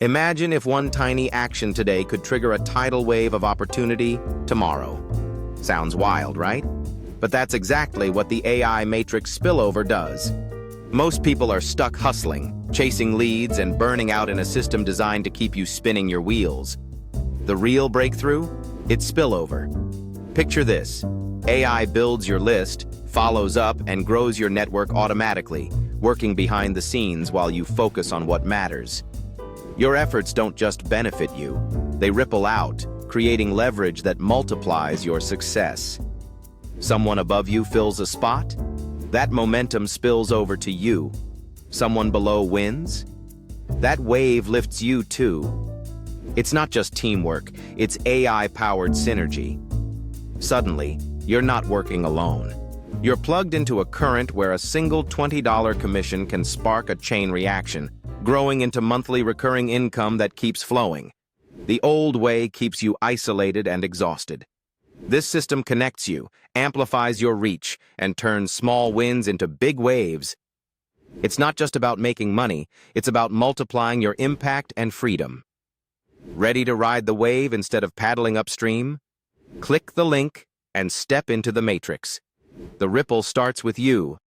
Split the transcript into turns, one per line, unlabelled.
Imagine if one tiny action today could trigger a tidal wave of opportunity tomorrow. Sounds wild, right? But that's exactly what the AI Matrix Spillover does. Most people are stuck hustling, chasing leads, and burning out in a system designed to keep you spinning your wheels. The real breakthrough? It's spillover. Picture this. AI builds your list, follows up, and grows your network automatically, working behind the scenes while you focus on what matters. Your efforts don't just benefit you, they ripple out, creating leverage that multiplies your success. Someone above you fills a spot? That momentum spills over to you. Someone below wins? That wave lifts you too. It's not just teamwork, it's AI-powered synergy. Suddenly, you're not working alone. You're plugged into a current where a single $20 commission can spark a chain reaction, growing into monthly recurring income that keeps flowing. The old way keeps you isolated and exhausted. This system connects you, amplifies your reach, and turns small wins into big waves. It's not just about making money, it's about multiplying your impact and freedom. Ready to ride the wave instead of paddling upstream? Click the link and step into the matrix. The ripple starts with you.